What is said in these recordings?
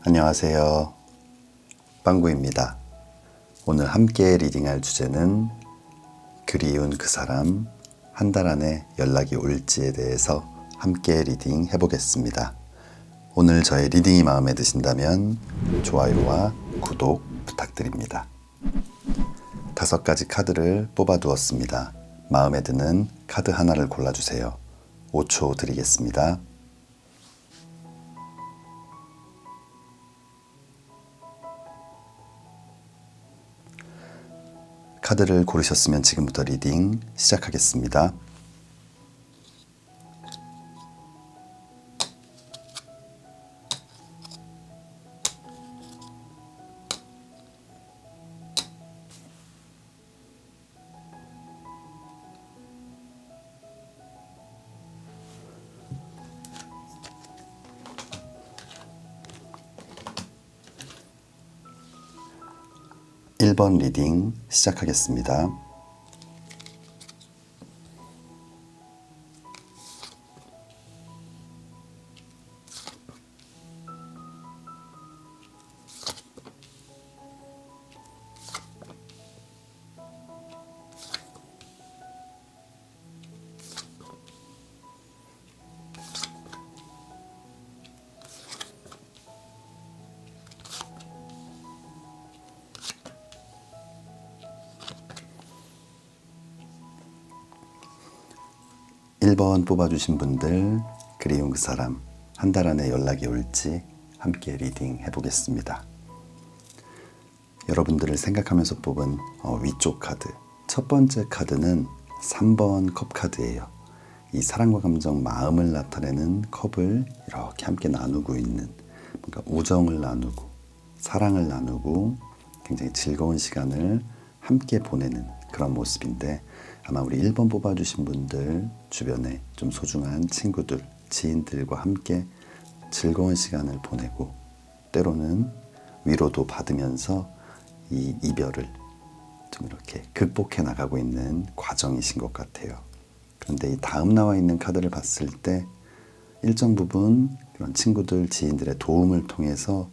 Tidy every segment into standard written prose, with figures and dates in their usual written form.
안녕하세요. 빵구입니다. 오늘 함께 리딩할 주제는 그리운 그 사람, 한 달 안에 연락이 올지에 대해서 함께 리딩 해보겠습니다. 오늘 저의 리딩이 마음에 드신다면 좋아요와 구독 부탁드립니다. 5가지 카드를 뽑아두었습니다. 마음에 드는 카드 하나를 골라주세요. 5초 드리겠습니다. 카드를 고르셨으면 지금부터 리딩 시작하겠습니다. (1번) 리딩 시작하겠습니다. (1번) 뽑아주신 분들, 그리운 그 사람, 한 달 안에 연락이 올지 함께 리딩 해보겠습니다. 여러분들을 생각하면서 뽑은 위쪽 카드, 첫 번째 카드는 3번 컵 카드예요. 이 사랑과 감정, 마음을 나타내는 컵을 이렇게 함께 나누고 있는, 뭔가 우정을 나누고 사랑을 나누고 굉장히 즐거운 시간을 함께 보내는 그런 모습인데, 아마 우리 1번 뽑아주신 분들 주변에 좀 소중한 친구들, 지인들과 함께 즐거운 시간을 보내고 때로는 위로도 받으면서 이 이별을 좀 이렇게 극복해 나가고 있는 과정이신 것 같아요. 그런데 이 다음 나와 있는 카드를 봤을 때 일정 부분 그런 친구들, 지인들의 도움을 통해서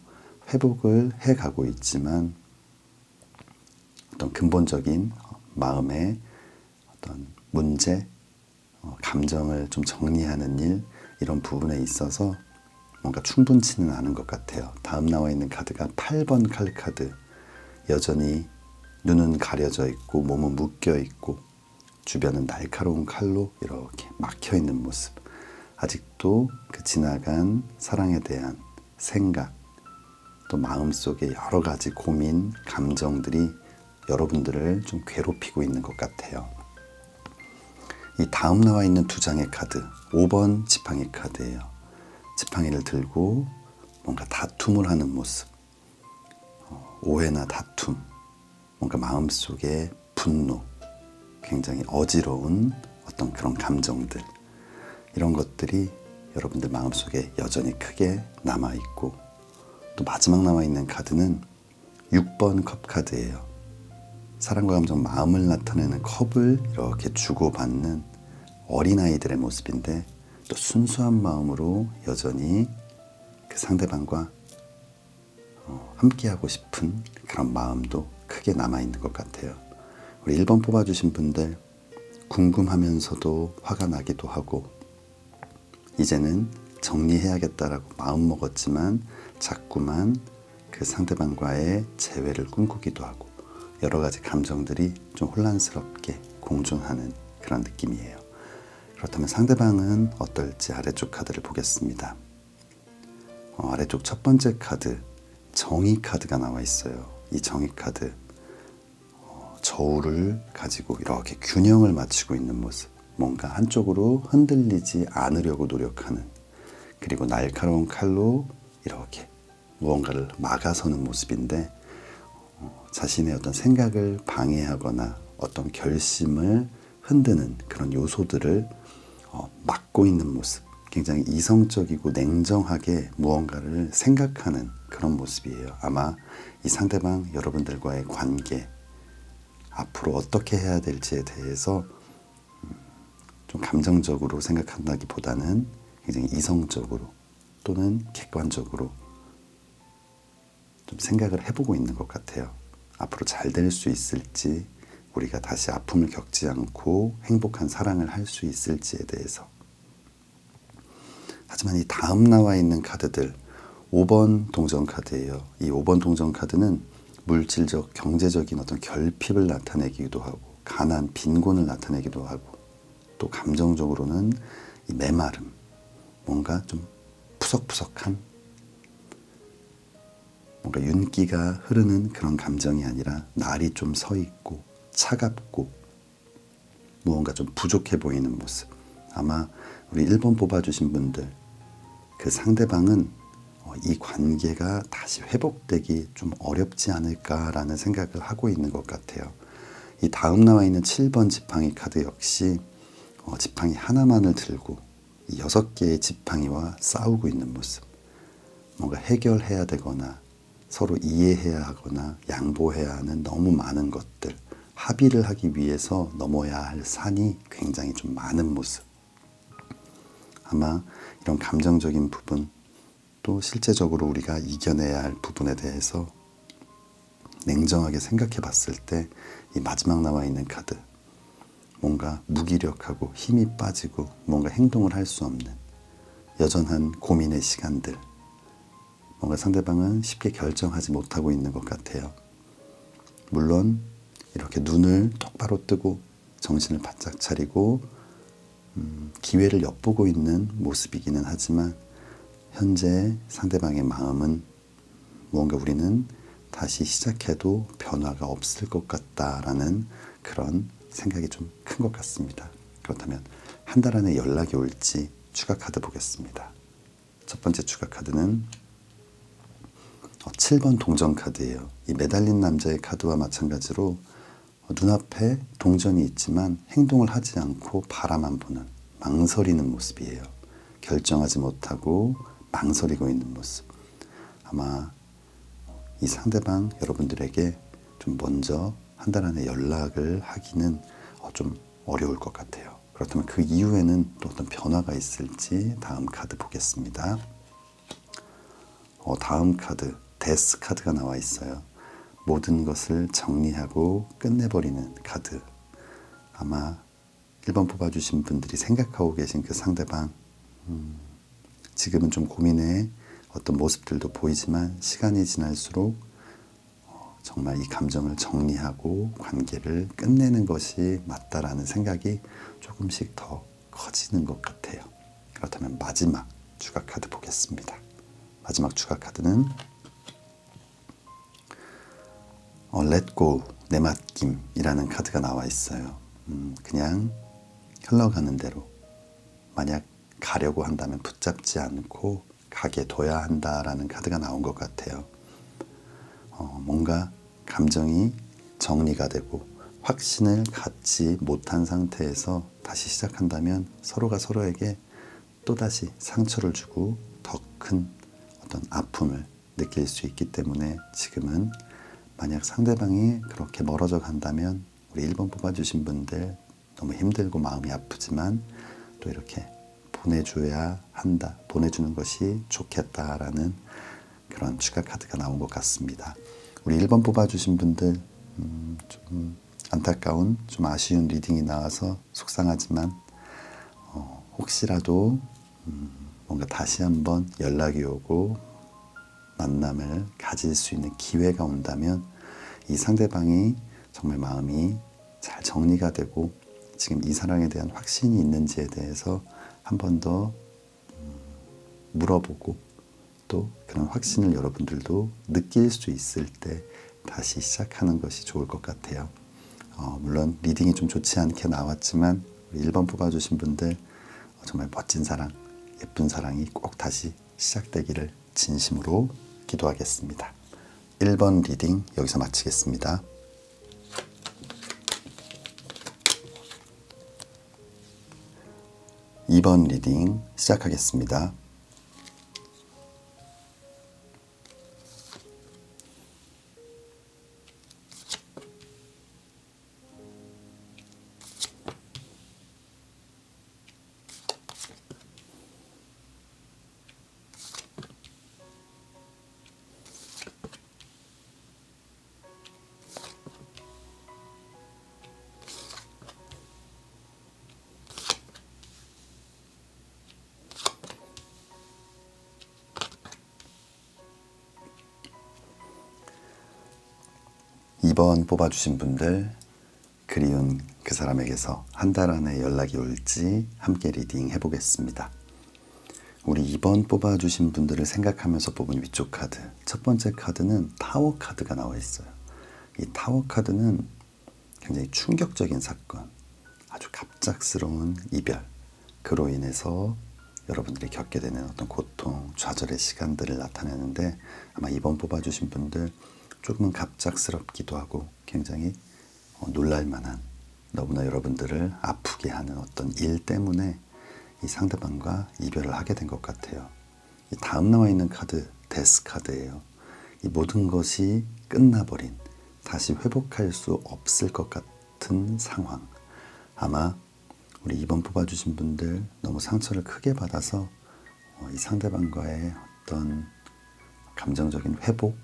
회복을 해가고 있지만 어떤 근본적인 마음의 어떤 문제, 감정을 좀 정리하는 일, 이런 부분에 있어서 뭔가 충분치는 않은 것 같아요. 다음 나와 있는 카드가 8번 칼 카드. 여전히 눈은 가려져 있고 몸은 묶여 있고 주변은 날카로운 칼로 이렇게 막혀 있는 모습. 아직도 그 지나간 사랑에 대한 생각, 또 마음속에 여러 가지 고민, 감정들이 여러분들을 좀 괴롭히고 있는 것 같아요. 이 다음 나와 있는 2장의 카드, 5번 지팡이 카드예요. 지팡이를 들고 뭔가 다툼을 하는 모습, 오해나 다툼, 뭔가 마음속에 분노, 굉장히 어지러운 어떤 그런 감정들, 이런 것들이 여러분들 마음속에 여전히 크게 남아있고, 또 마지막 나와 있는 카드는 6번 컵 카드예요. 사랑과 감정, 마음을 나타내는 컵을 이렇게 주고받는 어린아이들의 모습인데, 또 순수한 마음으로 여전히 그 상대방과 함께하고 싶은 그런 마음도 크게 남아있는 것 같아요. 우리 1번 뽑아주신 분들, 궁금하면서도 화가 나기도 하고 이제는 정리해야겠다라고 마음먹었지만 자꾸만 그 상대방과의 재회를 꿈꾸기도 하고, 여러 가지 감정들이 좀 혼란스럽게 공존하는 그런 느낌이에요. 그렇다면 상대방은 어떨지 아래쪽 카드를 보겠습니다. 아래쪽 첫 번째 카드, 정의 카드가 나와 있어요. 이 정의 카드, 저울을 가지고 이렇게 균형을 맞추고 있는 모습, 뭔가 한쪽으로 흔들리지 않으려고 노력하는, 그리고 날카로운 칼로 이렇게 무언가를 막아서는 모습인데, 자신의 어떤 생각을 방해하거나 어떤 결심을 흔드는 그런 요소들을 막고 있는 모습, 굉장히 이성적이고 냉정하게 무언가를 생각하는 그런 모습이에요. 아마 이 상대방, 여러분들과의 관계, 앞으로 어떻게 해야 될지에 대해서 좀 감정적으로 생각한다기보다는 굉장히 이성적으로 또는 객관적으로 좀 생각을 해보고 있는 것 같아요. 앞으로 잘 될 수 있을지, 우리가 다시 아픔을 겪지 않고 행복한 사랑을 할 수 있을지에 대해서. 하지만 이 다음 나와 있는 카드들, 5번 동전 카드예요. 이 5번 동전 카드는 물질적, 경제적인 어떤 결핍을 나타내기도 하고, 가난, 빈곤을 나타내기도 하고, 또 감정적으로는 이 메마름, 뭔가 좀 푸석푸석한, 뭔가 윤기가 흐르는 그런 감정이 아니라 날이 좀 서 있고 차갑고 무언가 좀 부족해 보이는 모습. 아마 우리 1번 뽑아주신 분들, 그 상대방은 이 관계가 다시 회복되기 좀 어렵지 않을까라는 생각을 하고 있는 것 같아요. 이 다음 나와 있는 7번 지팡이 카드 역시 지팡이 하나만을 들고 이 6개의 지팡이와 싸우고 있는 모습. 뭔가 해결해야 되거나 서로 이해해야 하거나 양보해야 하는 너무 많은 것들, 합의를 하기 위해서 넘어야 할 산이 굉장히 좀 많은 모습. 아마 이런 감정적인 부분, 또 실제적으로 우리가 이겨내야 할 부분에 대해서 냉정하게 생각해 봤을 때 이 마지막 나와 있는 카드, 뭔가 무기력하고 힘이 빠지고 뭔가 행동을 할 수 없는 여전한 고민의 시간들, 뭔가 상대방은 쉽게 결정하지 못하고 있는 것 같아요. 물론 이렇게 눈을 똑바로 뜨고 정신을 바짝 차리고 기회를 엿보고 있는 모습이기는 하지만 현재 상대방의 마음은 무언가 우리는 다시 시작해도 변화가 없을 것 같다라는 그런 생각이 좀 큰 것 같습니다. 그렇다면 한 달 안에 연락이 올지 추가 카드 보겠습니다. 첫 번째 추가 카드는 7번 동전 카드예요. 이 매달린 남자의 카드와 마찬가지로 눈앞에 동전이 있지만 행동을 하지 않고 바라만 보는, 망설이는 모습이에요. 결정하지 못하고 망설이고 있는 모습. 아마 이 상대방 여러분들에게 좀 먼저 한 달 안에 연락을 하기는 좀 어려울 것 같아요. 그렇다면 그 이후에는 또 어떤 변화가 있을지 다음 카드 보겠습니다. 다음 카드, 데스 카드가 나와 있어요. 모든 것을 정리하고 끝내버리는 카드. 아마 1번 뽑아주신 분들이 생각하고 계신 그 상대방, 지금은 좀 고민의 어떤 모습들도 보이지만 시간이 지날수록 정말 이 감정을 정리하고 관계를 끝내는 것이 맞다라는 생각이 조금씩 더 커지는 것 같아요. 그렇다면 마지막 추가 카드 보겠습니다. 마지막 추가 카드는 Let go, 내맡김이라는 카드가 나와 있어요. 그냥 흘러가는 대로, 만약 가려고 한다면 붙잡지 않고 가게 둬야 한다라는 카드가 나온 것 같아요. 뭔가 감정이 정리가 되고 확신을 갖지 못한 상태에서 다시 시작한다면 서로가 서로에게 또다시 상처를 주고 더 큰 어떤 아픔을 느낄 수 있기 때문에 지금은 만약 상대방이 그렇게 멀어져 간다면 우리 1번 뽑아주신 분들 너무 힘들고 마음이 아프지만 또 이렇게 보내줘야 한다, 보내주는 것이 좋겠다라는 그런 추가 카드가 나온 것 같습니다. 우리 1번 뽑아주신 분들 좀 안타까운, 좀 아쉬운 리딩이 나와서 속상하지만 혹시라도 뭔가 다시 한번 연락이 오고 만남을 가질 수 있는 기회가 온다면 이 상대방이 정말 마음이 잘 정리가 되고 지금 이 사랑에 대한 확신이 있는지에 대해서 한 번 더 물어보고 또 그런 확신을 여러분들도 느낄 수 있을 때 다시 시작하는 것이 좋을 것 같아요. 물론 리딩이 좀 좋지 않게 나왔지만 우리 1번 뽑아주신 분들 정말 멋진 사랑, 예쁜 사랑이 꼭 다시 시작되기를 진심으로 기도하겠습니다. 1번 리딩 여기서 마치겠습니다. 2번 리딩 시작하겠습니다. 2번 뽑아주신 분들, 그리운 그 사람에게서 한 달 안에 연락이 올지 함께 리딩 해보겠습니다. 우리 2번 뽑아주신 분들을 생각하면서 뽑은 위쪽 카드, 첫 번째 카드는 타워 카드가 나와 있어요. 이 타워 카드는 굉장히 충격적인 사건, 아주 갑작스러운 이별, 그로 인해서 여러분들이 겪게 되는 어떤 고통, 좌절의 시간들을 나타내는데, 아마 2번 뽑아주신 분들 조금은 갑작스럽기도 하고 굉장히 놀랄만한, 너무나 여러분들을 아프게 하는 어떤 일 때문에 이 상대방과 이별을 하게 된 것 같아요. 이 다음 나와 있는 카드, 데스 카드예요. 이 모든 것이 끝나버린, 다시 회복할 수 없을 것 같은 상황. 아마 우리 2번 뽑아주신 분들 너무 상처를 크게 받아서 이 상대방과의 어떤 감정적인 회복,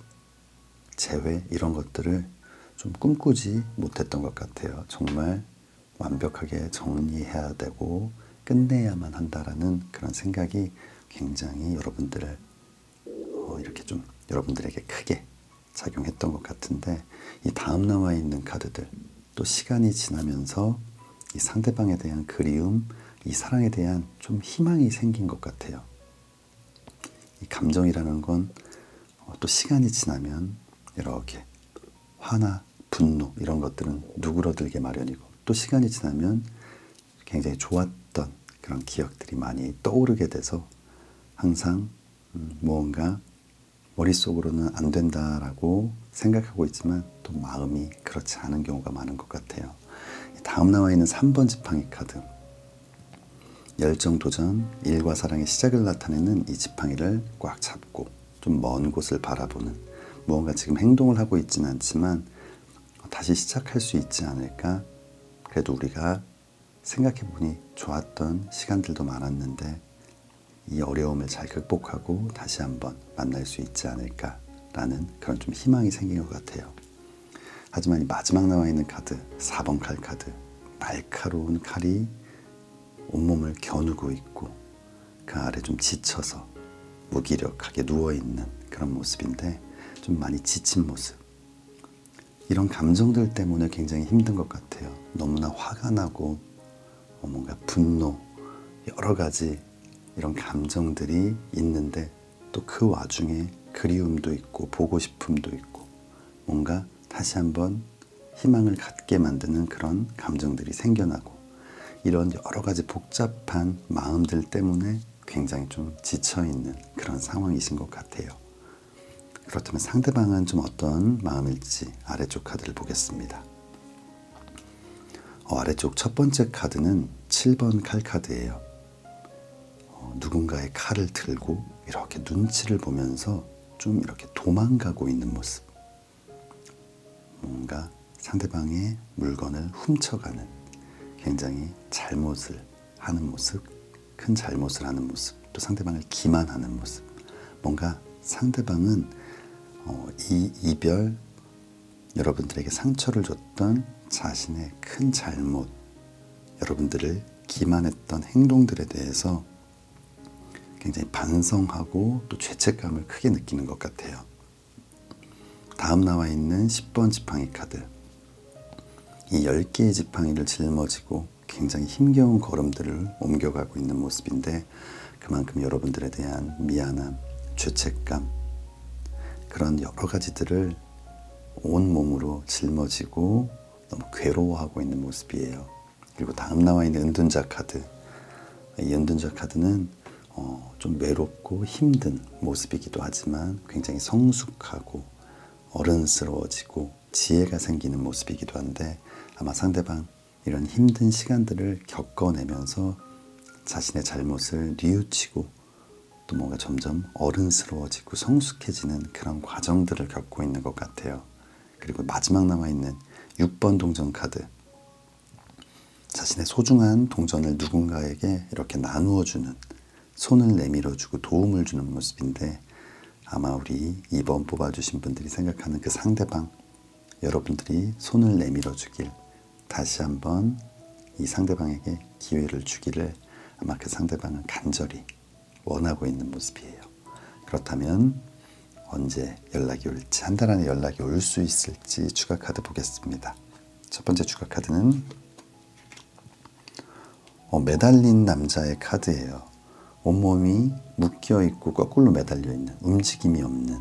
재회, 이런 것들을 좀 꿈꾸지 못했던 것 같아요. 정말 완벽하게 정리해야 되고 끝내야만 한다라는 그런 생각이 굉장히 여러분들을 이렇게 좀 여러분들에게 크게 작용했던 것 같은데, 이 다음 나와 있는 카드들, 또 시간이 지나면서 이 상대방에 대한 그리움, 이 사랑에 대한 좀 희망이 생긴 것 같아요. 이 감정이라는 건 또 시간이 지나면 이렇게 화나 분노, 이런 것들은 누그러들게 마련이고, 또 시간이 지나면 굉장히 좋았던 그런 기억들이 많이 떠오르게 돼서 항상 무언가 머릿속으로는 안 된다라고 생각하고 있지만 또 마음이 그렇지 않은 경우가 많은 것 같아요. 다음 나와 있는 3번 지팡이 카드, 열정, 도전, 일과 사랑의 시작을 나타내는 이 지팡이를 꽉 잡고 좀 먼 곳을 바라보는, 무언가 지금 행동을 하고 있지는 않지만 다시 시작할 수 있지 않을까, 그래도 우리가 생각해보니 좋았던 시간들도 많았는데 이 어려움을 잘 극복하고 다시 한번 만날 수 있지 않을까라는 그런 좀 희망이 생긴 것 같아요. 하지만 이 마지막 나와 있는 카드, 4번 칼 카드, 날카로운 칼이 온몸을 겨누고 있고 그 아래 좀 지쳐서 무기력하게 누워있는 그런 모습인데, 좀 많이 지친 모습. 이런 감정들 때문에 굉장히 힘든 것 같아요. 너무나 화가 나고 뭔가 분노, 여러 가지 이런 감정들이 있는데 또 그 와중에 그리움도 있고 보고 싶음도 있고 뭔가 다시 한번 희망을 갖게 만드는 그런 감정들이 생겨나고, 이런 여러 가지 복잡한 마음들 때문에 굉장히 좀 지쳐있는 그런 상황이신 것 같아요. 그렇다면 상대방은 좀 어떤 마음일지 아래쪽 카드를 보겠습니다. 아래쪽 첫 번째 카드는 7번 칼 카드예요. 누군가의 칼을 들고 이렇게 눈치를 보면서 좀 이렇게 도망가고 있는 모습. 뭔가 상대방의 물건을 훔쳐가는, 굉장히 잘못을 하는 모습, 큰 잘못을 하는 모습, 또 상대방을 기만하는 모습. 뭔가 상대방은 이 이별, 여러분들에게 상처를 줬던 자신의 큰 잘못, 여러분들을 기만했던 행동들에 대해서 굉장히 반성하고 또 죄책감을 크게 느끼는 것 같아요. 다음 나와 있는 10번 지팡이 카드, 이 10개의 지팡이를 짊어지고 굉장히 힘겨운 걸음들을 옮겨가고 있는 모습인데, 그만큼 여러분들에 대한 미안함, 죄책감, 그런 여러 가지들을 온몸으로 짊어지고 너무 괴로워하고 있는 모습이에요. 그리고 다음 나와 있는 은둔자 카드, 이 은둔자 카드는 좀 외롭고 힘든 모습이기도 하지만 굉장히 성숙하고 어른스러워지고 지혜가 생기는 모습이기도 한데, 아마 상대방 이런 힘든 시간들을 겪어내면서 자신의 잘못을 뉘우치고 또 뭔가 점점 어른스러워지고 성숙해지는 그런 과정들을 겪고 있는 것 같아요. 그리고 마지막 남아있는 6번 동전 카드, 자신의 소중한 동전을 누군가에게 이렇게 나누어주는, 손을 내밀어주고 도움을 주는 모습인데, 아마 우리 2번 뽑아주신 분들이 생각하는 그 상대방, 여러분들이 손을 내밀어 주길, 다시 한번 이 상대방에게 기회를 주기를 아마 그 상대방은 간절히 원하고 있는 모습이에요. 그렇다면 언제 연락이 올지, 한 달 안에 연락이 올 수 있을지 추가 카드 보겠습니다. 첫 번째 추가 카드는 매달린 남자의 카드예요. 온몸이 묶여있고 거꾸로 매달려 있는, 움직임이 없는,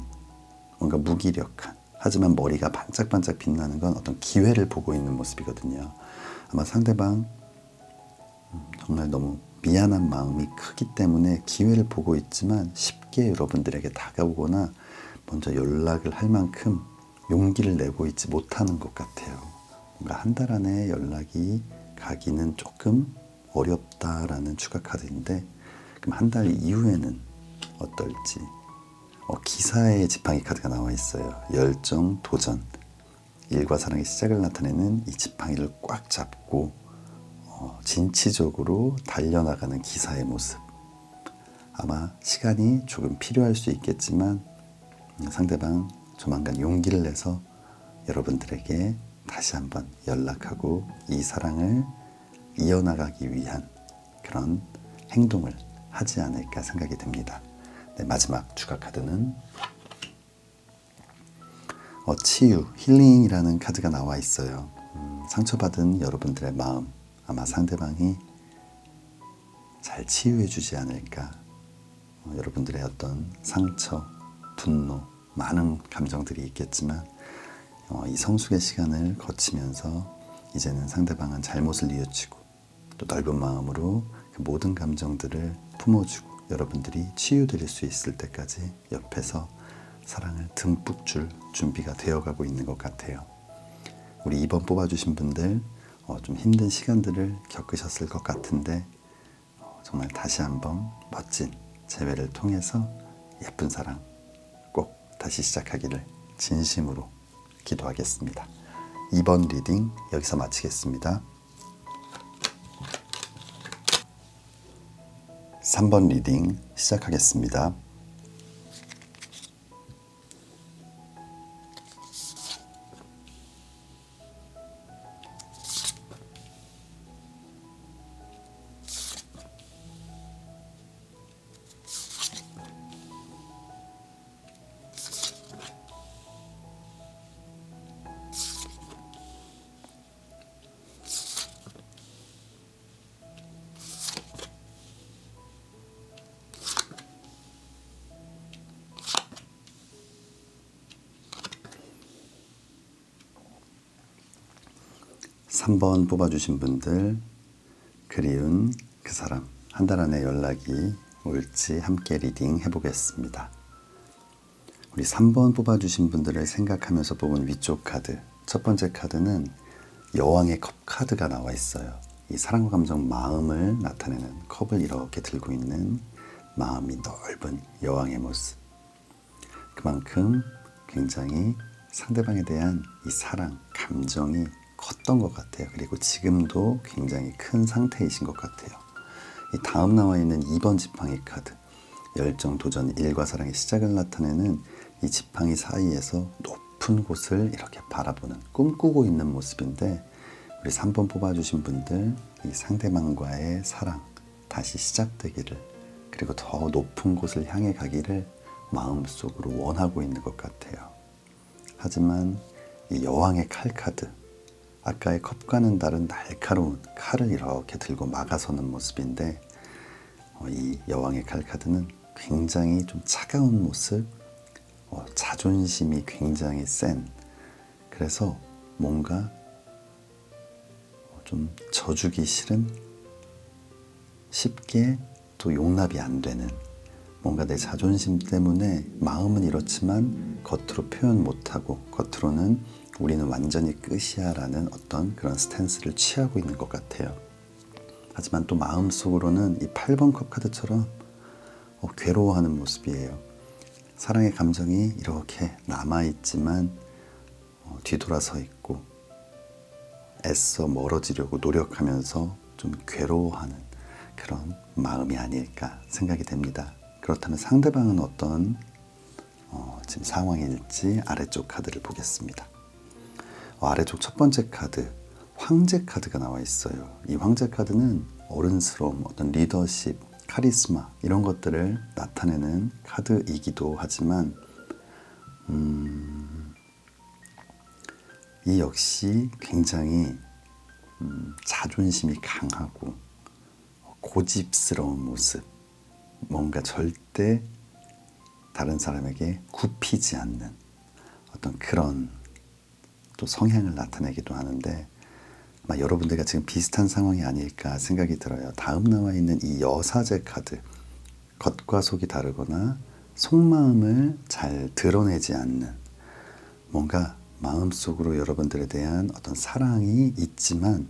뭔가 무기력한, 하지만 머리가 반짝반짝 빛나는 건 어떤 기회를 보고 있는 모습이거든요. 아마 상대방 정말 너무 미안한 마음이 크기 때문에 기회를 보고 있지만 쉽게 여러분들에게 다가오거나 먼저 연락을 할 만큼 용기를 내고 있지 못하는 것 같아요. 뭔가 한 달 안에 연락이 가기는 조금 어렵다라는 추가 카드인데, 그럼 한 달 이후에는 어떨지. 기사의 지팡이 카드가 나와 있어요. 열정, 도전, 일과 사랑의 시작을 나타내는 이 지팡이를 꽉 잡고 진취적으로 달려나가는 기사의 모습. 아마 시간이 조금 필요할 수 있겠지만 상대방 조만간 용기를 내서 여러분들에게 다시 한번 연락하고 이 사랑을 이어나가기 위한 그런 행동을 하지 않을까 생각이 듭니다. 네, 마지막 추가 카드는 치유, 힐링이라는 카드가 나와 있어요. 상처받은 여러분들의 마음, 아마 상대방이 잘 치유해 주지 않을까. 여러분들의 어떤 상처, 분노, 많은 감정들이 있겠지만 이 성숙의 시간을 거치면서 이제는 상대방은 잘못을 뉘우치고 또 넓은 마음으로 그 모든 감정들을 품어주고 여러분들이 치유드릴 수 있을 때까지 옆에서 사랑을 듬뿍 줄 준비가 되어가고 있는 것 같아요. 우리 2번 뽑아주신 분들 좀 힘든 시간들을 겪으셨을 것 같은데 정말 다시 한번 멋진 재회를 통해서 예쁜 사랑 꼭 다시 시작하기를 진심으로 기도하겠습니다. 2번 리딩 여기서 마치겠습니다. 3번 리딩 시작하겠습니다. 삼 번 뽑아주신 분들, 그리운 그 사람, 한 달 안에 연락이 올지 함께 리딩 해보겠습니다. 우리 3번 뽑아주신 분들을 생각하면서 뽑은 위쪽 카드, 첫 번째 카드는 여왕의 컵 카드가 나와 있어요. 이 사랑과 감정, 마음을 나타내는 컵을 이렇게 들고 있는 마음이 넓은 여왕의 모습. 그만큼 굉장히 상대방에 대한 이 사랑, 감정이 컸던 것 같아요. 그리고 지금도 굉장히 큰 상태이신 것 같아요. 이 다음 나와 있는 2번 지팡이 카드, 열정, 도전, 일과 사랑의 시작을 나타내는 이 지팡이 사이에서 높은 곳을 이렇게 바라보는, 꿈꾸고 있는 모습인데, 우리 3번 뽑아주신 분들, 이 상대방과의 사랑 다시 시작되기를, 그리고 더 높은 곳을 향해 가기를 마음속으로 원하고 있는 것 같아요. 하지만 이 여왕의 칼 카드, 아까의 컵과는 다른 날카로운 칼을 이렇게 들고 막아서는 모습인데, 이 여왕의 칼 카드는 굉장히 좀 차가운 모습, 자존심이 굉장히 센, 그래서 뭔가 좀 져주기 싫은, 쉽게 또 용납이 안 되는, 뭔가 내 자존심 때문에 마음은 이렇지만 겉으로 표현 못하고 겉으로는 우리는 완전히 끝이야 라는 어떤 그런 스탠스를 취하고 있는 것 같아요. 하지만 또 마음속으로는 이 8번 컵 카드처럼 괴로워하는 모습이에요. 사랑의 감정이 이렇게 남아있지만 뒤돌아서 있고 애써 멀어지려고 노력하면서 좀 괴로워하는 그런 마음이 아닐까 생각이 됩니다. 그렇다면 상대방은 어떤 지금 상황일지 아래쪽 카드를 보겠습니다. 아래쪽 첫 번째 카드, 황제 카드가 나와 있어요. 이 황제 카드는 어른스러움, 어떤 리더십, 카리스마 이런 것들을 나타내는 카드이기도 하지만 이 역시 굉장히 자존심이 강하고 고집스러운 모습, 뭔가 절대 다른 사람에게 굽히지 않는 어떤 그런 또 성향을 나타내기도 하는데, 아마 여러분들과 지금 비슷한 상황이 아닐까 생각이 들어요. 다음 나와 있는 이 여사제 카드, 겉과 속이 다르거나 속마음을 잘 드러내지 않는, 뭔가 마음속으로 여러분들에 대한 어떤 사랑이 있지만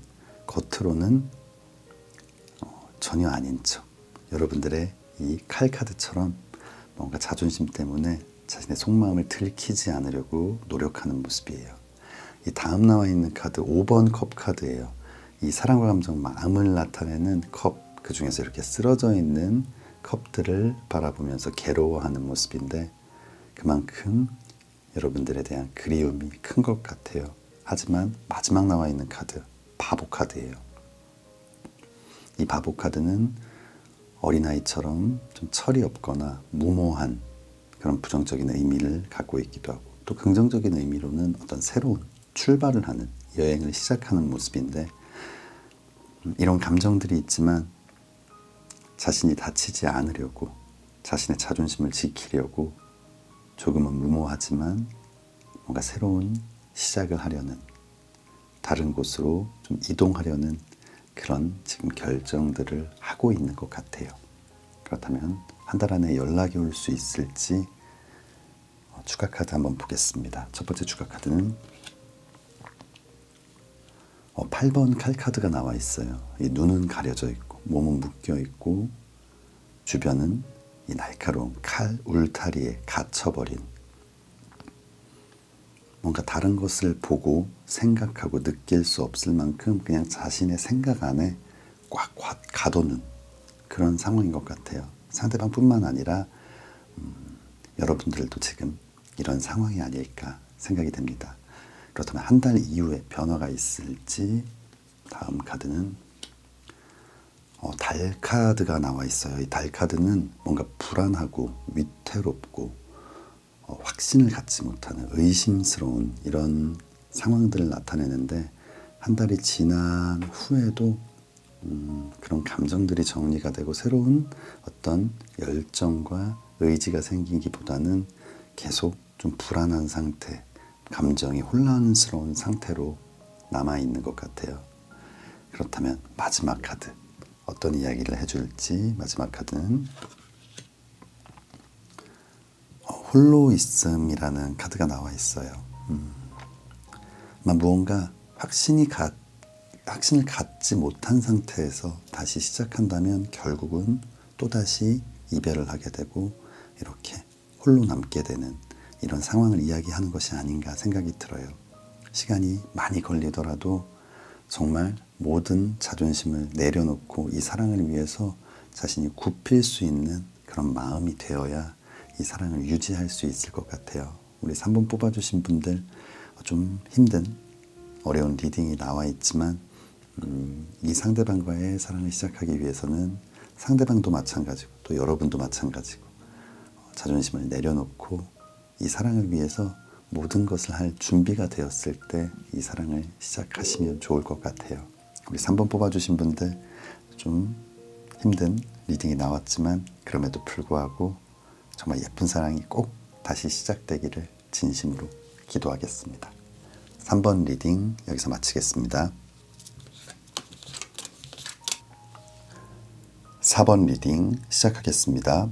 겉으로는 전혀 아닌 척, 여러분들의 이 칼카드처럼 뭔가 자존심 때문에 자신의 속마음을 들키지 않으려고 노력하는 모습이에요. 이 다음 나와 있는 카드 5번 컵 카드예요. 이 사랑과 감정, 마음을 나타내는 컵, 그 중에서 이렇게 쓰러져 있는 컵들을 바라보면서 괴로워하는 모습인데, 그만큼 여러분들에 대한 그리움이 큰 것 같아요. 하지만 마지막 나와 있는 카드, 바보 카드예요. 이 바보 카드는 어린아이처럼 좀 철이 없거나 무모한 그런 부정적인 의미를 갖고 있기도 하고, 또 긍정적인 의미로는 어떤 새로운 출발을 하는, 여행을 시작하는 모습인데, 이런 감정들이 있지만 자신이 다치지 않으려고, 자신의 자존심을 지키려고 조금은 무모하지만 뭔가 새로운 시작을 하려는, 다른 곳으로 좀 이동하려는 그런 지금 결정들을 하고 있는 것 같아요. 그렇다면 한 달 안에 연락이 올 수 있을지 추가 카드 한번 보겠습니다. 첫 번째 추가 카드는 8번 칼 카드가 나와 있어요. 이 눈은 가려져 있고 몸은 묶여 있고 주변은 이 날카로운 칼 울타리에 갇혀버린, 뭔가 다른 것을 보고 생각하고 느낄 수 없을 만큼 그냥 자신의 생각 안에 꽉 가두는 그런 상황인 것 같아요. 상대방뿐만 아니라 여러분들도 지금 이런 상황이 아닐까 생각이 됩니다. 그렇다면 한 달 이후에 변화가 있을지. 다음 카드는 달 카드가 나와 있어요. 이 달 카드는 뭔가 불안하고 위태롭고 확신을 갖지 못하는 의심스러운 이런 상황들을 나타내는데, 한 달이 지난 후에도 그런 감정들이 정리가 되고 새로운 어떤 열정과 의지가 생기기보다는 계속 좀 불안한 상태, 감정이 혼란스러운 상태로 남아있는 것 같아요. 그렇다면 마지막 카드, 어떤 이야기를 해줄지. 마지막 카드는 홀로 있음이라는 카드가 나와 있어요. 무언가 확신을 갖지 못한 상태에서 다시 시작한다면 결국은 또다시 이별을 하게 되고 이렇게 홀로 남게 되는 이런 상황을 이야기하는 것이 아닌가 생각이 들어요. 시간이 많이 걸리더라도 정말 모든 자존심을 내려놓고 이 사랑을 위해서 자신이 굽힐 수 있는 그런 마음이 되어야 이 사랑을 유지할 수 있을 것 같아요. 우리 3번 뽑아주신 분들, 좀 힘든 어려운 리딩이 나와 있지만 이 상대방과의 사랑을 시작하기 위해서는 상대방도 마찬가지고 또 여러분도 마찬가지고 자존심을 내려놓고 이 사랑을 위해서 모든 것을 할 준비가 되었을 때 이 사랑을 시작하시면 좋을 것 같아요. 우리 3번 뽑아주신 분들, 좀 힘든 리딩이 나왔지만 그럼에도 불구하고 정말 예쁜 사랑이 꼭 다시 시작되기를 진심으로 기도하겠습니다. 3번 리딩 여기서 마치겠습니다. 4번 리딩 시작하겠습니다.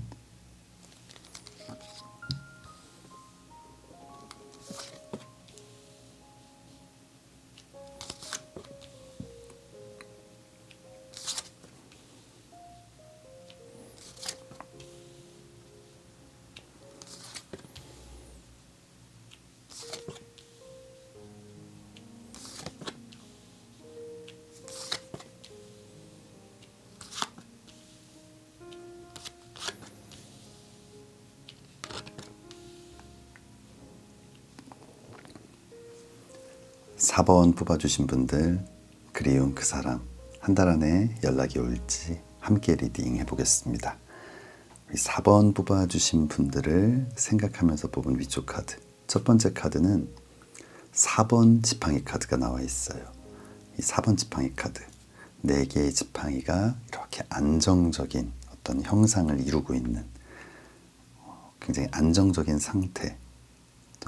사 번 뽑아주신 분들, 그리운 그 사람, 한 달 안에 연락이 올지 함께 리딩 해보겠습니다. 4번 뽑아주신 분들을 생각하면서 뽑은 위쪽 카드, 첫 번째 카드는 4번 지팡이 카드가 나와 있어요. 이 4번 지팡이 카드, 4개의 지팡이가 이렇게 안정적인 어떤 형상을 이루고 있는 굉장히 안정적인 상태,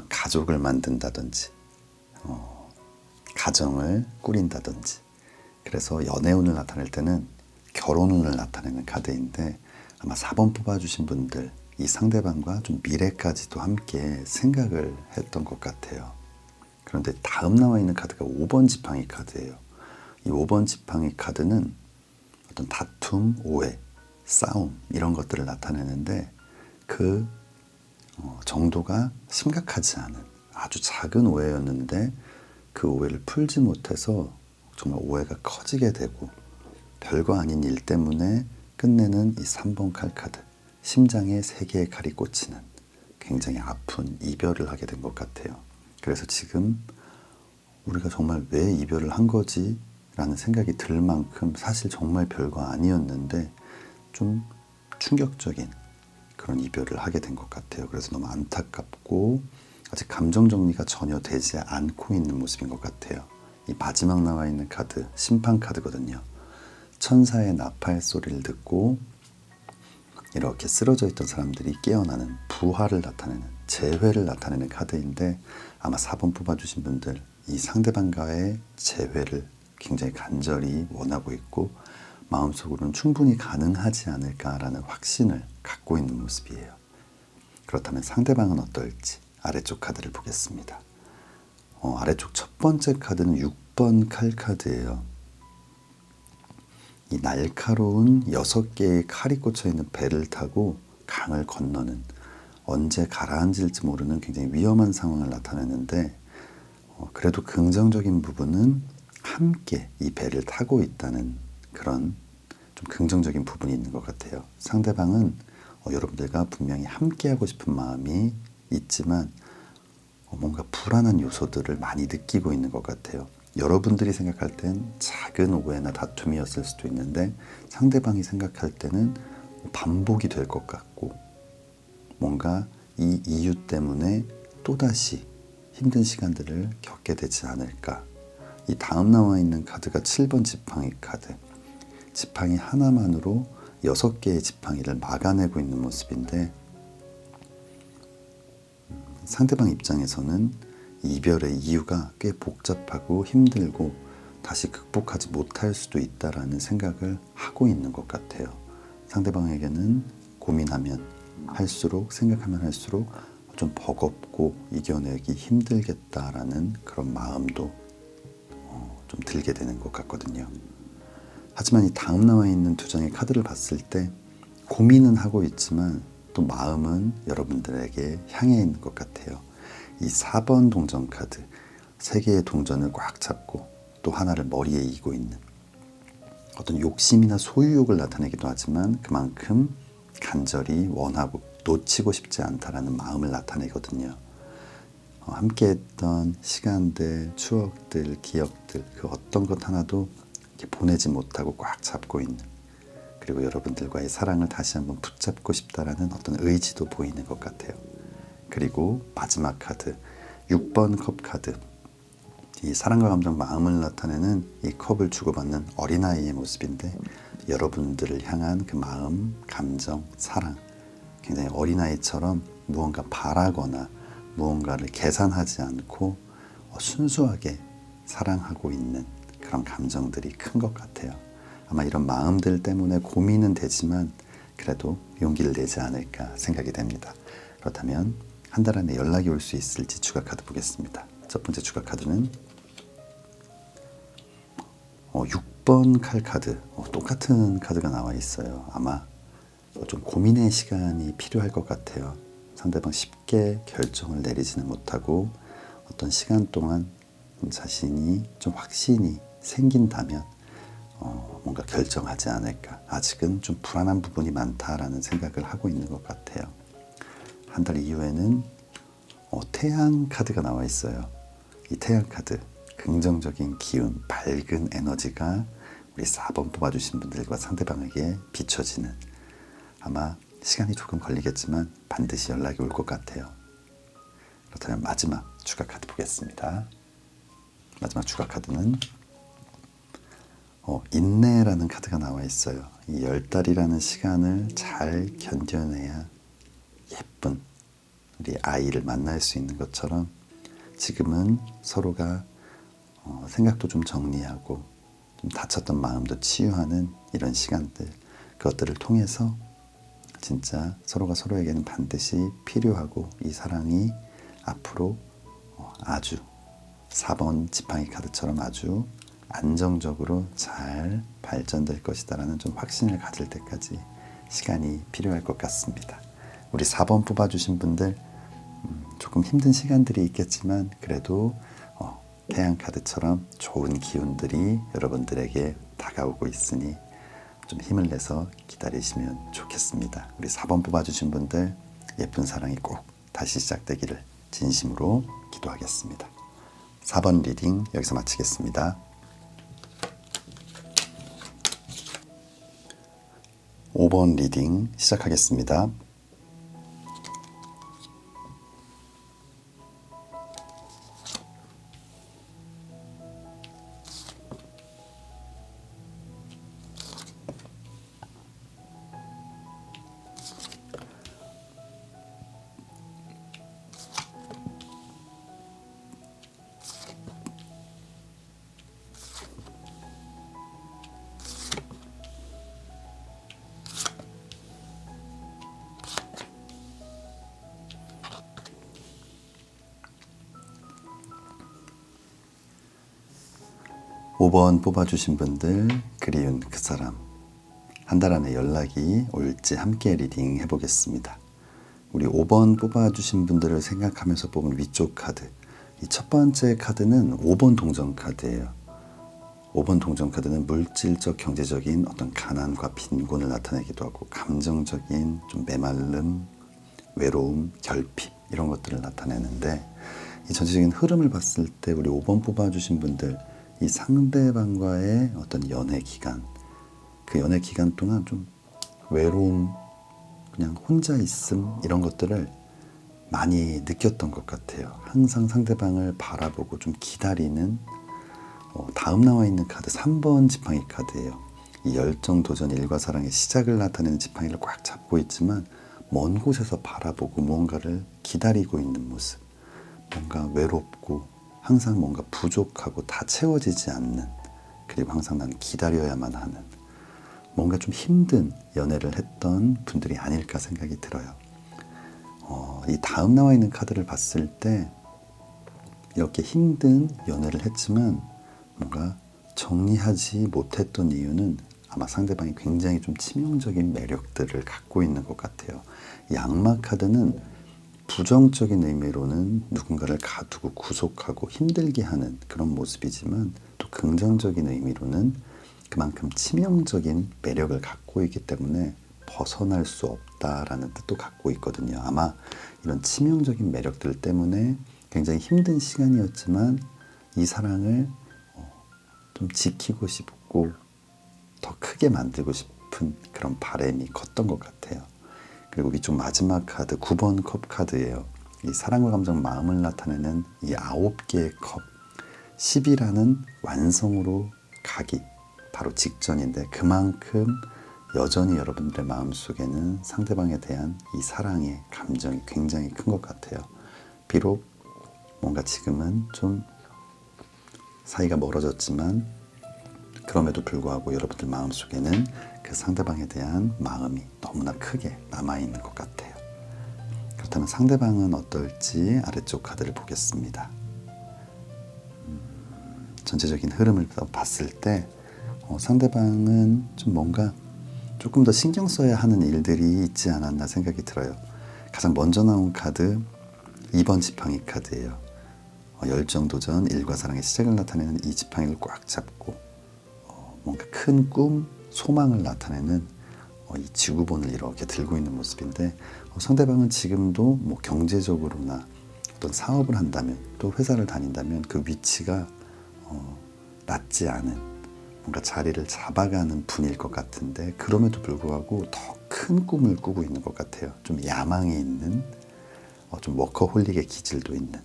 가족을 만든다든지 가정을 꾸린다든지, 그래서 연애운을 나타낼 때는 결혼운을 나타내는 카드인데, 아마 4번 뽑아주신 분들 이 상대방과 좀 미래까지도 함께 생각을 했던 것 같아요. 그런데 다음 나와 있는 카드가 5번 지팡이 카드예요. 이 5번 지팡이 카드는 어떤 다툼, 오해, 싸움 이런 것들을 나타내는데, 그 정도가 심각하지 않은 아주 작은 오해였는데 그 오해를 풀지 못해서 정말 오해가 커지게 되고 별거 아닌 일 때문에 끝내는 이 3번 칼카드, 심장에 3개의 칼이 꽂히는 굉장히 아픈 이별을 하게 된 것 같아요. 그래서 지금 우리가 정말 왜 이별을 한 거지? 라는 생각이 들 만큼 사실 정말 별거 아니었는데 좀 충격적인 그런 이별을 하게 된 것 같아요. 그래서 너무 안타깝고 아직 감정 정리가 전혀 되지 않고 있는 모습인 것 같아요. 이 마지막 나와 있는 카드, 심판 카드거든요. 천사의 나팔 소리를 듣고 이렇게 쓰러져 있던 사람들이 깨어나는 부활을 나타내는, 재회를 나타내는 카드인데, 아마 4번 뽑아주신 분들 이 상대방과의 재회를 굉장히 간절히 원하고 있고 마음속으로는 충분히 가능하지 않을까라는 확신을 갖고 있는 모습이에요. 그렇다면 상대방은 어떨지 아래쪽 카드를 보겠습니다. 아래쪽 첫 번째 카드는 6번 칼 카드예요. 이 날카로운 6개의 칼이 꽂혀있는 배를 타고 강을 건너는, 언제 가라앉을지 모르는 굉장히 위험한 상황을 나타내는데, 그래도 긍정적인 부분은 함께 이 배를 타고 있다는 그런 좀 긍정적인 부분이 있는 것 같아요. 상대방은 여러분들과 분명히 함께하고 싶은 마음이 있지만 뭔가 불안한 요소들을 많이 느끼고 있는 것 같아요. 여러분들이 생각할 땐 작은 오해나 다툼이었을 수도 있는데 상대방이 생각할 때는 반복이 될 것 같고, 뭔가 이 이유 때문에 또다시 힘든 시간들을 겪게 되지 않을까. 이 다음 나와 있는 카드가 7번 지팡이 카드. 지팡이 하나만으로 6개의 지팡이를 막아내고 있는 모습인데, 상대방 입장에서는 이별의 이유가 꽤 복잡하고 힘들고 다시 극복하지 못할 수도 있다라는 생각을 하고 있는 것 같아요. 상대방에게는 고민하면 할수록, 생각하면 할수록 좀 버겁고 이겨내기 힘들겠다라는 그런 마음도 좀 들게 되는 것 같거든요. 하지만 이 다음 나와 있는 2장의 카드를 봤을 때 고민은 하고 있지만 또 마음은 여러분들에게 향해 있는 것 같아요. 이 4번 동전 카드, 3개의 동전을 꽉 잡고 또 하나를 머리에 이고 있는 어떤 욕심이나 소유욕을 나타내기도 하지만 그만큼 간절히 원하고 놓치고 싶지 않다라는 마음을 나타내거든요. 함께했던 시간들, 추억들, 기억들, 그 어떤 것 하나도 이렇게 보내지 못하고 꽉 잡고 있는, 그리고 여러분들과의 사랑을 다시 한번 붙잡고 싶다라는 어떤 의지도 보이는 것 같아요. 그리고 마지막 카드, 6번 컵 카드. 이 사랑과 감정, 마음을 나타내는 이 컵을 주고받는 어린아이의 모습인데, 여러분들을 향한 그 마음, 감정, 사랑, 굉장히 어린아이처럼 무언가 바라거나 무언가를 계산하지 않고 순수하게 사랑하고 있는 그런 감정들이 큰 것 같아요. 아마 이런 마음들 때문에 고민은 되지만 그래도 용기를 내지 않을까 생각이 됩니다. 그렇다면 한 달 안에 연락이 올 수 있을지 추가 카드 보겠습니다. 첫 번째 추가 카드는 6번 칼 카드. 똑같은 카드가 나와 있어요. 아마 좀 고민의 시간이 필요할 것 같아요. 상대방 쉽게 결정을 내리지는 못하고 어떤 시간 동안 자신이 좀 확신이 생긴다면 뭔가 결정하지 않을까. 아직은 좀 불안한 부분이 많다라는 생각을 하고 있는 것 같아요. 한 달 이후에는 태양 카드가 나와 있어요. 이 태양 카드, 긍정적인 기운, 밝은 에너지가 우리 4번 뽑아주신 분들과 상대방에게 비춰지는, 아마 시간이 조금 걸리겠지만 반드시 연락이 올 것 같아요. 그렇다면 마지막 추가 카드 보겠습니다. 마지막 추가 카드는 인내라는 카드가 나와 있어요. 이 10달이라는 시간을 잘 견뎌내야 예쁜 우리 아이를 만날 수 있는 것처럼 지금은 서로가 생각도 좀 정리하고 좀 다쳤던 마음도 치유하는 이런 시간들, 그것들을 통해서 진짜 서로가 서로에게는 반드시 필요하고 이 사랑이 앞으로 아주 4번 지팡이 카드처럼 아주 안정적으로 잘 발전될 것이다라는 좀 확신을 가질 때까지 시간이 필요할 것 같습니다. 우리 4번 뽑아주신 분들 조금 힘든 시간들이 있겠지만 그래도 태양 카드처럼 좋은 기운들이 여러분들에게 다가오고 있으니 좀 힘을 내서 기다리시면 좋겠습니다. 우리 4번 뽑아주신 분들 예쁜 사랑이 꼭 다시 시작되기를 진심으로 기도하겠습니다. 4번 리딩 여기서 마치겠습니다. 5번 리딩 시작하겠습니다. 5번 뽑아주신 분들 그리운 그 사람 한 달 안에 연락이 올지 함께 리딩 해보겠습니다. 우리 5번 뽑아주신 분들을 생각하면서 뽑은 위쪽 카드, 이 첫 번째 카드는 5번 동전 카드예요. 5번 동전 카드는 물질적 경제적인 어떤 가난과 빈곤을 나타내기도 하고 감정적인 좀 메말름, 외로움, 결핍 이런 것들을 나타내는데 이 전체적인 흐름을 봤을 때 우리 5번 뽑아주신 분들 이 상대방과의 어떤 연애 기간, 그 연애 기간 동안 좀 외로움, 그냥 혼자 있음 이런 것들을 많이 느꼈던 것 같아요. 항상 상대방을 바라보고 좀 기다리는 다음 나와 있는 카드 3번 지팡이 카드예요. 이 열정, 도전, 일과 사랑의 시작을 나타내는 지팡이를 꽉 잡고 있지만 먼 곳에서 바라보고 무언가를 기다리고 있는 모습, 뭔가 외롭고 항상 뭔가 부족하고 다 채워지지 않는, 그리고 항상 난 기다려야만 하는 뭔가 좀 힘든 연애를 했던 분들이 아닐까 생각이 들어요. 이 다음 나와 있는 카드를 봤을 때 이렇게 힘든 연애를 했지만 뭔가 정리하지 못했던 이유는 아마 상대방이 굉장히 좀 치명적인 매력들을 갖고 있는 것 같아요. 이 악마 카드는 부정적인 의미로는 누군가를 가두고 구속하고 힘들게 하는 그런 모습이지만 또 긍정적인 의미로는 그만큼 치명적인 매력을 갖고 있기 때문에 벗어날 수 없다라는 뜻도 갖고 있거든요. 아마 이런 치명적인 매력들 때문에 굉장히 힘든 시간이었지만 이 사랑을 좀 지키고 싶고 더 크게 만들고 싶은 그런 바람이 컸던 것 같아요. 그리고 위쪽 마지막 카드 9번 컵 카드예요. 이 사랑과 감정, 마음을 나타내는 이 9개의 컵 10이라는 완성으로 가기 바로 직전인데 그만큼 여전히 여러분들의 마음속에는 상대방에 대한 이 사랑의 감정이 굉장히 큰 것 같아요. 비록 뭔가 지금은 좀 사이가 멀어졌지만 그럼에도 불구하고 여러분들 마음속에는 그 상대방에 대한 마음이 너무나 크게 남아있는 것 같아요. 그렇다면 상대방은 어떨지 아래쪽 카드를 보겠습니다. 전체적인 흐름을 봤을 때 상대방은 좀 뭔가 조금 더 신경 써야 하는 일들이 있지 않았나 생각이 들어요. 가장 먼저 나온 카드 2번 지팡이 카드예요. 열정, 도전, 일과 사랑의 시작을 나타내는 이 지팡이를 꽉 잡고 뭔가 큰 꿈, 소망을 나타내는 이 지구본을 이렇게 들고 있는 모습인데 상대방은 지금도 뭐 경제적으로나 어떤 사업을 한다면 또 회사를 다닌다면 그 위치가 낮지 않은 뭔가 자리를 잡아가는 분일 것 같은데 그럼에도 불구하고 더 큰 꿈을 꾸고 있는 것 같아요. 좀 야망이 있는 좀 워커홀릭의 기질도 있는,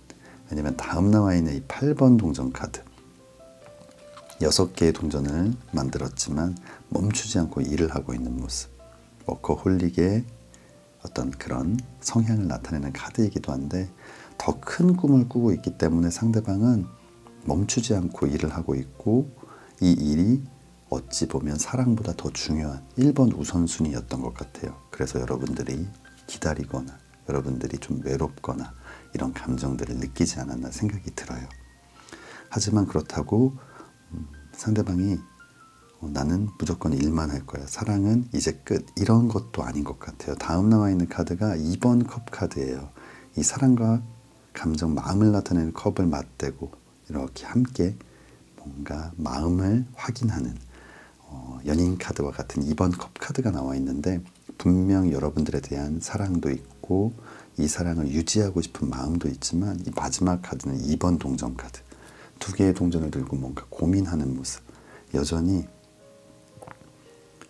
왜냐면 다음 나와 있는 이 8번 동전 카드, 6개의 동전을 만들었지만 멈추지 않고 일을 하고 있는 모습, 워커홀릭의 어떤 그런 성향을 나타내는 카드이기도 한데, 더 큰 꿈을 꾸고 있기 때문에 상대방은 멈추지 않고 일을 하고 있고, 이 일이 어찌 보면 사랑보다 더 중요한 1번 우선순위였던 것 같아요. 그래서 여러분들이 기다리거나 여러분들이 좀 외롭거나 이런 감정들을 느끼지 않았나 생각이 들어요. 하지만 그렇다고 상대방이 나는 무조건 일만 할 거야, 사랑은 이제 끝, 이런 것도 아닌 것 같아요. 다음 나와 있는 카드가 2번 컵 카드예요. 이 사랑과 감정, 마음을 나타내는 컵을 맞대고 이렇게 함께 뭔가 마음을 확인하는 연인 카드와 같은 2번 컵 카드가 나와 있는데, 분명 여러분들에 대한 사랑도 있고 이 사랑을 유지하고 싶은 마음도 있지만, 이 마지막 카드는 2번 동전 카드, 2개의 동전을 들고 뭔가 고민하는 모습, 여전히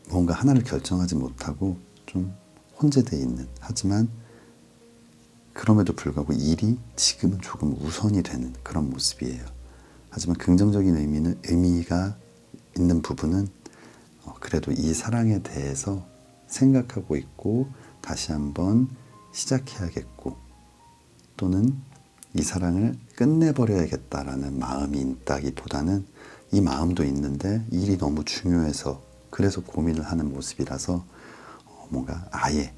뭔가 하나를 결정하지 못하고 좀 혼재되어 있는, 하지만 그럼에도 불구하고 일이 지금은 조금 우선이 되는 그런 모습이에요. 하지만 긍정적인 의미가 있는 부분은 그래도 이 사랑에 대해서 생각하고 있고 다시 한번 시작해야겠고, 또는 이 사랑을 끝내버려야겠다라는 마음이 있다기보다는 이 마음도 있는데 일이 너무 중요해서 그래서 고민을 하는 모습이라서 뭔가 아예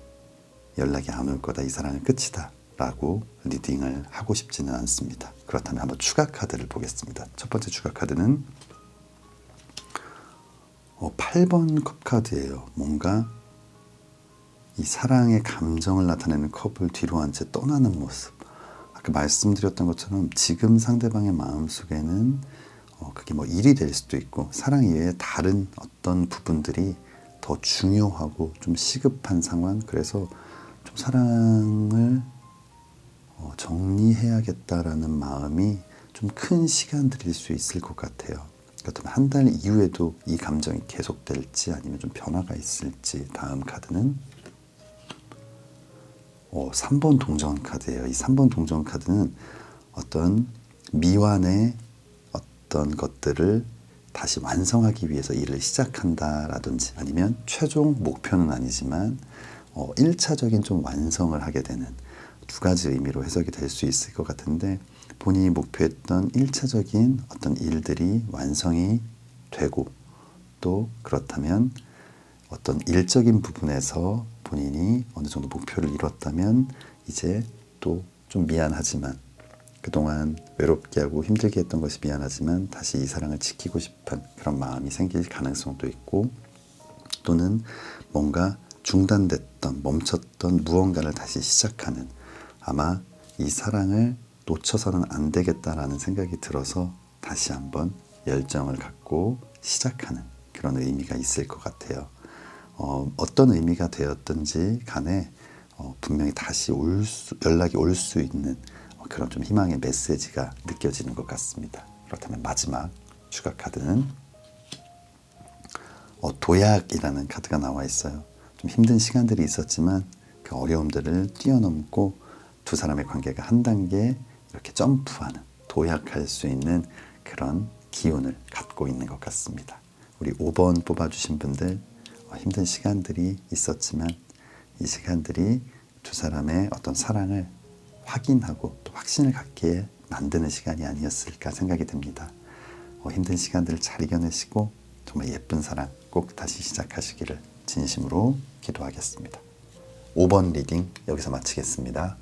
연락이 안 올 거다, 이 사랑은 끝이다 라고 리딩을 하고 싶지는 않습니다. 그렇다면 한번 추가 카드를 보겠습니다. 첫 번째 추가 카드는 8번 컵 카드예요. 뭔가 이 사랑의 감정을 나타내는 컵을 뒤로 한 채 떠나는 모습. 아까 말씀드렸던 것처럼 지금 상대방의 마음속에는 그게 뭐 일이 될 수도 있고 사랑 이외에 다른 어떤 부분들이 더 중요하고 좀 시급한 상황, 그래서 좀 사랑을 정리해야겠다라는 마음이 좀 큰 시간 들일 수 있을 것 같아요. 그렇다면 한 달 이후에도 이 감정이 계속될지 아니면 좀 변화가 있을지. 다음 카드는 3번 동전 카드예요. 이 3번 동전 카드는 어떤 미완의 어떤 것들을 다시 완성하기 위해서 일을 시작한다라든지, 아니면 최종 목표는 아니지만 1차적인 좀 완성을 하게 되는, 두 가지 의미로 해석이 될 수 있을 것 같은데, 본인이 목표했던 1차적인 어떤 일들이 완성이 되고, 또 그렇다면 어떤 일적인 부분에서 본인이 어느 정도 목표를 이뤘다면 이제 또 좀 미안하지만, 그동안 외롭게 하고 힘들게 했던 것이 미안하지만 다시 이 사랑을 지키고 싶은 그런 마음이 생길 가능성도 있고, 또는 뭔가 중단됐던, 멈췄던 무언가를 다시 시작하는, 아마 이 사랑을 놓쳐서는 안 되겠다라는 생각이 들어서 다시 한번 열정을 갖고 시작하는 그런 의미가 있을 것 같아요. 어떤 의미가 되었든지 간에 분명히 다시 연락이 올 수 있는 그런 좀 희망의 메시지가 느껴지는 것 같습니다. 그렇다면 마지막 추가 카드는 도약이라는 카드가 나와 있어요. 좀 힘든 시간들이 있었지만 그 어려움들을 뛰어넘고 두 사람의 관계가 한 단계 이렇게 점프하는, 도약할 수 있는 그런 기운을 갖고 있는 것 같습니다. 우리 5번 뽑아주신 분들, 힘든 시간들이 있었지만 이 시간들이 두 사람의 어떤 사랑을 확인하고 또 확신을 갖게 만드는 시간이 아니었을까 생각이 듭니다. 힘든 시간들을 잘 이겨내시고 정말 예쁜 사랑 꼭 다시 시작하시기를 진심으로 기도하겠습니다. 5번 리딩 여기서 마치겠습니다.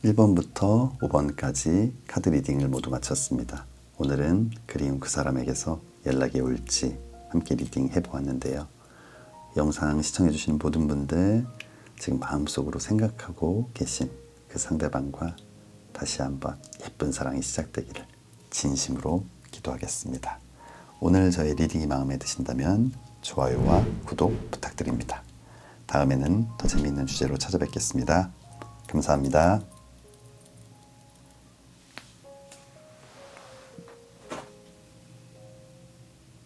1번부터 5번까지 카드 리딩을 모두 마쳤습니다. 오늘은 그리운 그 사람에게서 연락이 올지 함께 리딩 해보았는데요. 영상 시청해주시는 모든 분들, 지금 마음속으로 생각하고 계신 그 상대방과 다시 한번 예쁜 사랑이 시작되기를 진심으로 기도하겠습니다. 오늘 저의 리딩이 마음에 드신다면 좋아요와 구독 부탁드립니다. 다음에는 더 재미있는 주제로 찾아뵙겠습니다. 감사합니다.